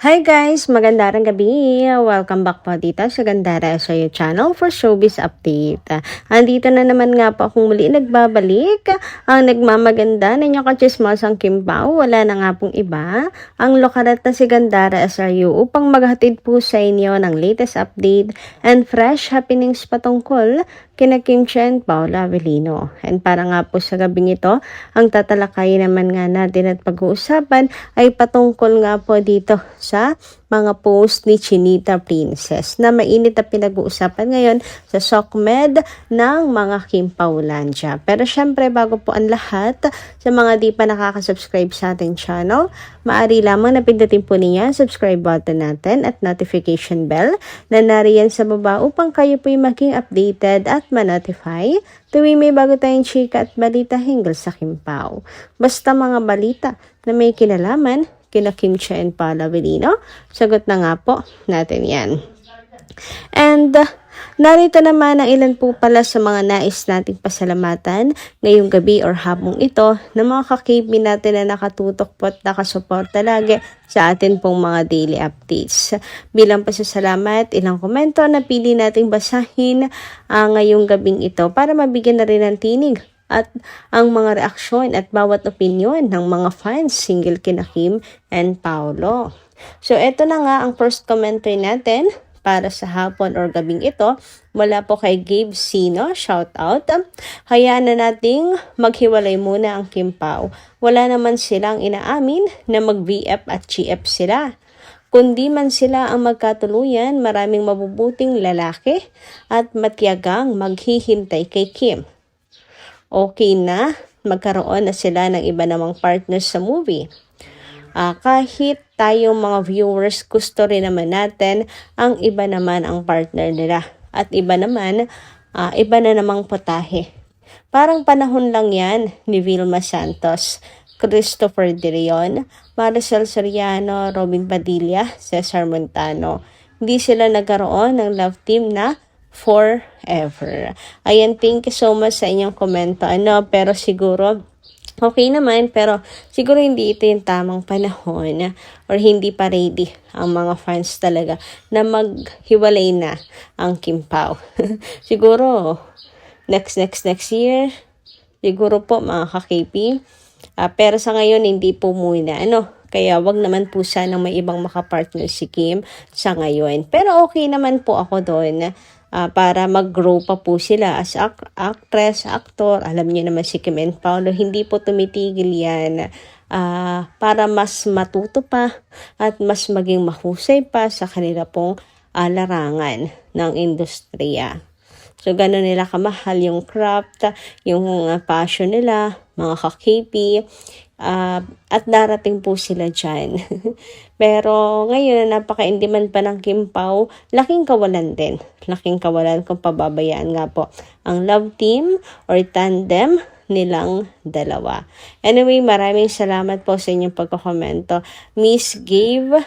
Hi guys! Magandang gabi! Welcome back po dito sa Gandara sa your channel for showbiz update. Andito na naman nga po akong muli nagbabalik. Ang nagmamaganda na inyong kachismosang Kim Pao, wala na nga pong iba. Ang lokalat na si Gandara SRU upang maghatid po sa inyo ng latest update and fresh happenings patungkol kina Kim Chiu and Paula Avellino. And para nga po sa gabing ito, ang tatalakayin naman nga natin at pag-uusapan ay patungkol nga po dito sa mga post ni Chinita Princess na mainit na pinag-uusapan ngayon sa SOCMED ng mga Kim Paulandia. Pero syempre bago po ang lahat, sa mga di pa nakaka-subscribe sa ating channel, maaari lamang na pindutin po niya ang subscribe button natin at notification bell na nariyan sa baba upang kayo po'y maging updated at ma-notify tuwing may bago tayong chika at balita hinggil sa Kim Pao. Basta mga balita na may kinalaman kina Kim Chiu and Paula Avellino, sagot na nga po natin yan. And narito naman ang ilan po pala sa mga nais nating pasalamatan ngayong gabi or hapong ito na mga ka-KB natin na nakatutok po at nakasuporta lagi sa atin pong mga daily updates. Bilang pasasalamat, ilang komento na pili nating basahin ngayong gabing ito para mabigyan na rin ng tinig at ang mga reaksyon at bawat opinyon ng mga fans single kina Kim and Paolo. So eto na nga ang first commentary natin para sa hapon or gabing ito. Wala po kay Gabe Sino, shout out. Hayaan na nating maghiwalay muna ang Kim Pao. Wala naman silang inaamin na mag-VF at GF sila. Kundi man sila ang magkatuluyan, maraming mabubuting lalaki at matyagang maghihintay kay Kim. Okay na, magkaroon na sila ng iba namang partners sa movie. Kahit tayong mga viewers, gusto rin naman natin ang iba naman ang partner nila. At iba naman, iba na namang putahe. Parang panahon lang yan ni Vilma Santos, Christopher De Leon, Maricel Soriano, Robin Padilla, Cesar Montano. Hindi sila nagkaroon ng love team na forever. Ayan, thank you so much sa inyong komento. Pero siguro, okay naman, pero siguro hindi ito yung tamang panahon or hindi pa ready ang mga fans talaga na maghiwalay na ang Kim Pao. Siguro, next year, siguro po mga ka-KP. Pero sa ngayon, hindi po muna. Kaya wag naman po sanang may ibang makapartner si Kim sa ngayon. Pero okay naman po ako doon para mag-grow pa po sila as actress, actor. Alam niyo naman si Kim and Paolo, hindi po tumitigil yan para mas matuto pa at mas maging mahusay pa sa kanila pong larangan ng industriya. So, gano'n nila kamahal yung craft, yung passion nila, mga ka-KP, at darating po sila dyan. Pero ngayon, napaka-in-demand pa ng Kim Pao, laking kawalan din. Laking kawalan kung pababayaan nga po ang love team or tandem nilang dalawa. Anyway, maraming salamat po sa inyong pagkakomento. Miss Gabe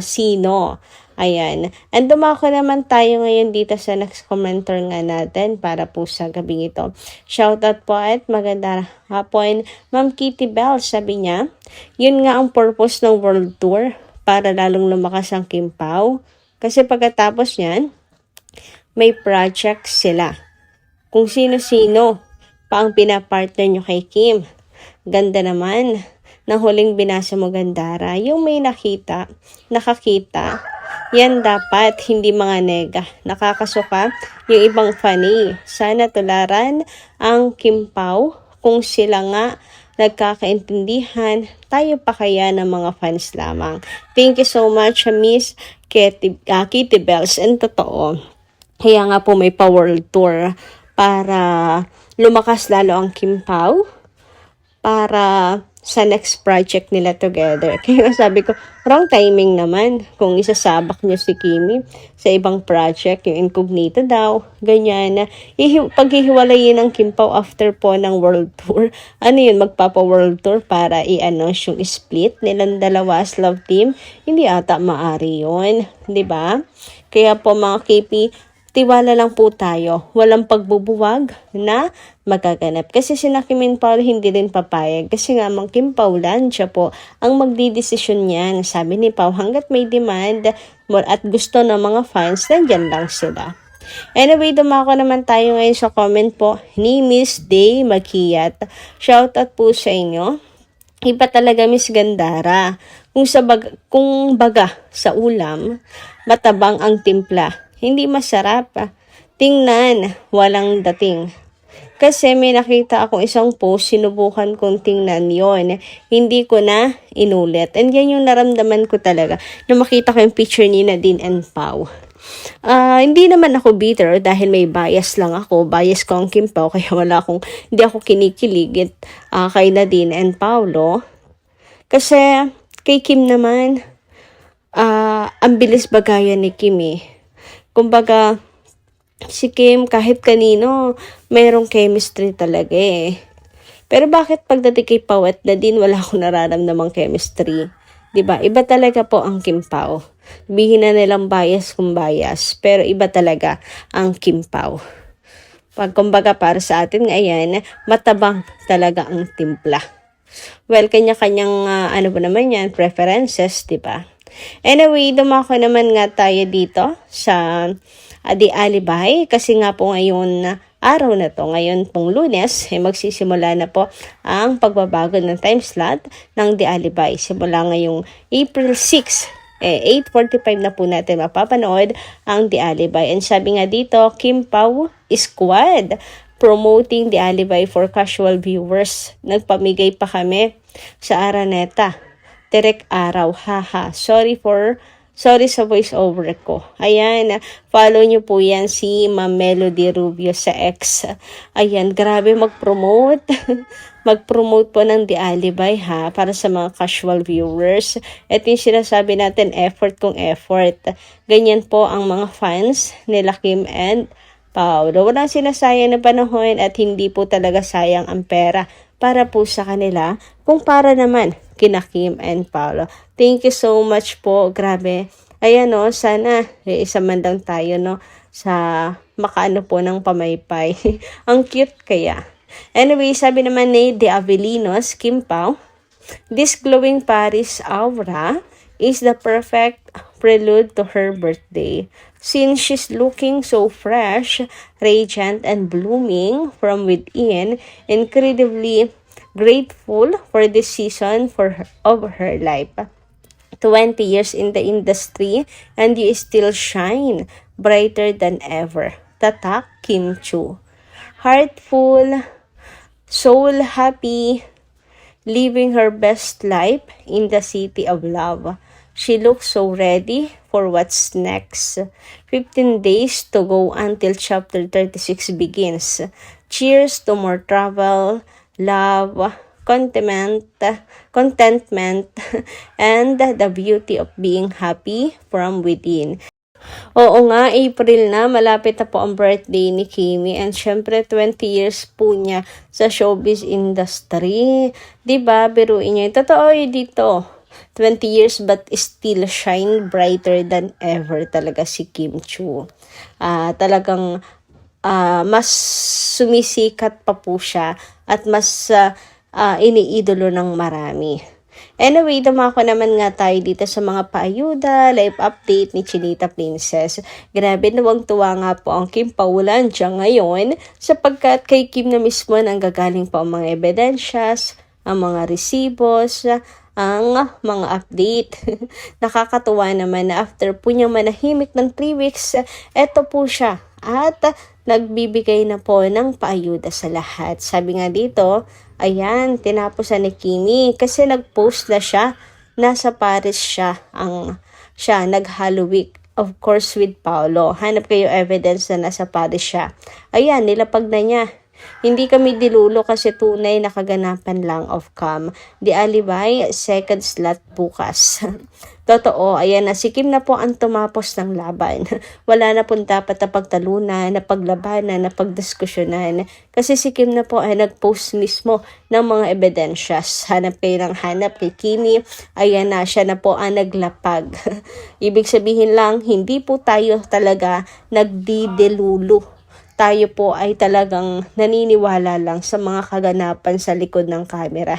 Sino. Ayan. And dumako naman tayo ngayon dito sa next commenter nga natin para po sa gabing ito. Shoutout po at maganda hapon. Ma'am Kitty Bell, sabi niya, yun nga ang purpose ng world tour para lalong lumakas ang Kim Pao. Kasi pagkatapos niyan, may project sila. Kung sino-sino pa ang pinapartner nyo kay Kim. Ganda naman ng huling binasa mo, Gandara. Yung may nakakita, yan dapat, hindi mga nega. Nakakasuka yung ibang funny. Sana tularan ang Kim Pao kung sila nga nagkakaintindihan. Tayo pa kaya ng mga fans lamang. Thank you so much, Miss Kitty Bells. And totoo, kaya nga po may pa-world tour para lumakas lalo ang Kim Pao para sa next project nila together. Kaya sabi ko, wrong timing naman kung isasabak niyo si Kimi sa ibang project, yung Incognito daw, ganyan. Paghihiwalayin ng Kim Pao after po ng world tour, magpapa-world tour para i-announce yung split nilang dalawa as love team, hindi ata maari yun, di ba? Kaya po mga KP, tiwala lang po tayo. Walang pagbubuwag na magaganap. Kasi sina Kim and Paul hindi rin papayag. Kasi nga Mang Kim Paulan, siya po ang magdidesisyon niyan. Sabi ni Pau, hanggat may demand at gusto ng mga fans, nandyan lang sila. Anyway, dumako naman tayo ngayon sa comment po ni Miss Day Makiyat. Shoutout po sa inyo. Iba talaga Miss Gandara. Kung baga sa ulam, matabang ang timpla. Hindi masarap. Tingnan, walang dating. Kasi may nakita akong isang post, sinubukan kong tingnan yon. Hindi ko na inulit. And yan yung naramdaman ko talaga na makita ko yung picture ni Nadine and Pau. Hindi naman ako bitter dahil may bias lang ako. Bias ko ang Kim Pao, kaya hindi ako kinikilig kay Nadine and Paulo. Kasi kay Kim naman, ang bilis bagayan ni Kim eh. Kumbaga, si Kim kahit kanino, mayroong chemistry talaga eh. Pero bakit pagdating kay Pao at Nadine, wala akong nararamdamang chemistry? Diba? Iba talaga po ang Kim Pao. Bihin na nilang bias kung bias, pero iba talaga ang Kim Pao. Kumbaga para sa atin ngayon, matabang talaga ang timpla. Well, kanya-kanyang preferences, diba? Anyway, dumako naman nga tayo dito sa The Alibay kasi nga po ngayon araw na to, ngayon pong Lunes, magsisimula na po ang pagbabago ng time slot ng The Alibay. Simula ngayong April 6, 8:45 na po natin mapapanood ang The Alibay. And sabi nga dito, Kim Pao Squad promoting The Alibay for casual viewers. Nagpamigay pa kami sa Araneta. Direk araw, haha. Sorry sa voice over ko. Ayan, follow nyo po yan si Ma'am Melody Rubio sa X. Ayan, grabe mag-promote. Mag-promote po ng The Alibay ha, para sa mga casual viewers. Ito yung sinasabi natin, effort kung effort. Ganyan po ang mga fans nila Kim and Paulo. Walang sinasayang na panahon at hindi po talaga sayang ang pera para po sa kanila kung para naman kina Kim and Paulo. Thank you so much po. Grabe. Ayan o, sana isa man lang tayo no sa makaano po ng pamaypay. Ang cute kaya. Anyway, sabi naman ni De Avelinos, Kim Pao, this glowing Paris aura is the perfect prelude to her birthday. Since she's looking so fresh, radiant, and blooming from within, incredibly grateful for this season of her life. 20 years in the industry and you still shine brighter than ever. Tatak Kim Chu. Heartful, soul happy, living her best life in the city of love. She looks so ready for what's next. 15 days to go until chapter 36 begins. Cheers to more travel, love, contentment, and the beauty of being happy from within. Oo nga, April na, malapit na po ang birthday ni Kimi and syempre 20 years po niya sa showbiz industry. Diba, biruin niya. Totoo yun dito. 20 years but still shine brighter than ever talaga si Kim Chu. Talagang mas sumisikat pa po siya at mas iniidolo ng marami. Anyway, dumako naman nga tayo dito sa mga paayuda, live update ni Chinita Princess. Grabe, nawang-tuwa nga po ang Kim Paulan dyan ngayon sapagkat kay Kim na mismo nang gagaling pa ang mga ebidensyas, ang mga resibos, ang mga update. Nakakatuwa naman na after po niyang manahimik ng 3 weeks, eto po siya at nagbibigay na po ng paayuda sa lahat. Sabi nga dito, ayan, tinapusan ni Kimi kasi nag-post na siya. Nasa Paris siya, nag-Halo Week. Of course, with Paolo. Hanap kayo evidence na nasa Paris siya. Ayan, nilapag na niya Hindi kami dilulo kasi tunay na kaganapan lang of cam. Di alibay, second slot bukas. Totoo, ayan na, si Kim na po ang tumapos ng laban. Wala na po dapat na pagtalunan, na paglabanan, na pagdiskusyonan. Kasi si Kim na po ay nag-post mismo ng mga ebidensyas. Hanap kayo ng hanap kay Kimi. Ayan na, siya na po ang naglapag. Ibig sabihin lang, hindi po tayo talaga nagdidelulo. Tayo po ay talagang naniniwala lang sa mga kaganapan sa likod ng camera.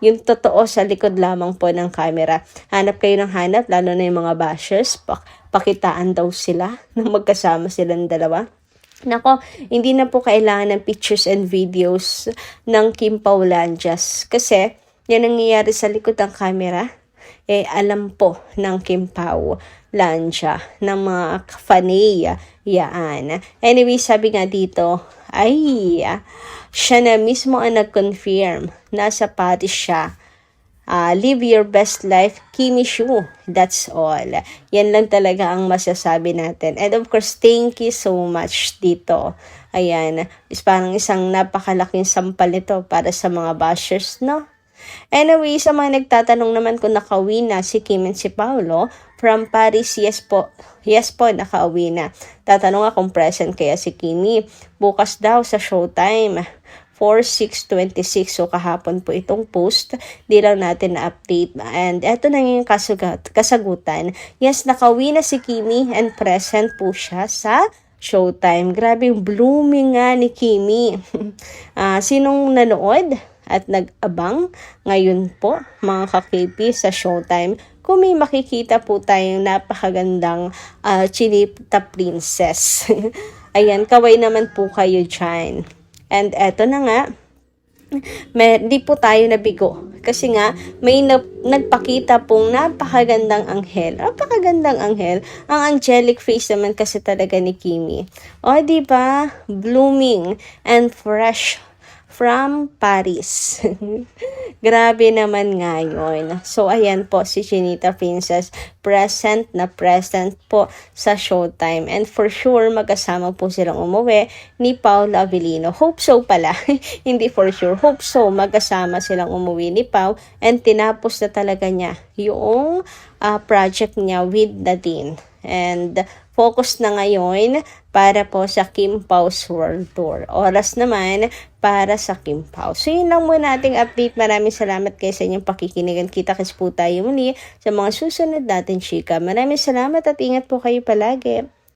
Yung totoo sa likod lamang po ng camera. Hanap kayo ng hanap, lalo na yung mga bashers. Pakitaan daw sila nang magkasama silang dalawa. Nako, hindi na po kailangan ng pictures and videos ng Kim Paulanjas. Kasi, yan ang nangyayari sa likod ng camera. Alam po ng Kim Pao Lancia, ng mga fanay, yaan. Anyway, sabi nga dito, siya na mismo ang nag-confirm na sa Paris siya. Live your best life, Kimi Shu. That's all. Yan lang talaga ang masasabi natin. And of course, thank you so much dito. Ayan, parang isang napakalaking sampal ito para sa mga bashers, no? Anyway, sa mga nagtatanong naman kung nakauwi na si Kim and si Paolo from Paris, yes po, nakauwi na. Tatanong nga kung present kaya si Kimi. Bukas daw sa Showtime, 4/6/26. So kahapon po itong post, di lang natin na-update. And eto na yung kasagutan. Yes, nakauwi na si Kimi and present po siya sa Showtime. Grabe yung blooming nga ni Kimi. Sinong nanood at nag-abang ngayon po mga ka-KP sa Showtime, kung may makikita po tayong napakagandang Chinita Princess. Ayan, kaway naman po kayo dyan. And eto na nga, di po tayo nabigo. Kasi nga, may nagpakita pong napakagandang anghel. Napakagandang anghel. Ang angelic face naman kasi talaga ni Kimi. O, diba? Blooming and fresh from Paris. Grabe naman ngayon. So, ayan po si Chinita Princess. Present na present po sa Showtime. And for sure, magkasama po silang umuwi ni Paolo Avellino. Hope so pala. Hindi for sure. Hope so, magkasama silang umuwi ni Pao. And tinapos na talaga niya yung project niya with Nadine. And focus na ngayon para po sa Kim Pao's World Tour. Oras naman para sa Kim Pao. So yun lang muna ating update. Maraming salamat kayo sa inyong pakikinigan. Kita-kits po tayo muli sa mga susunod natin chika. Maraming salamat at ingat po kayo palagi.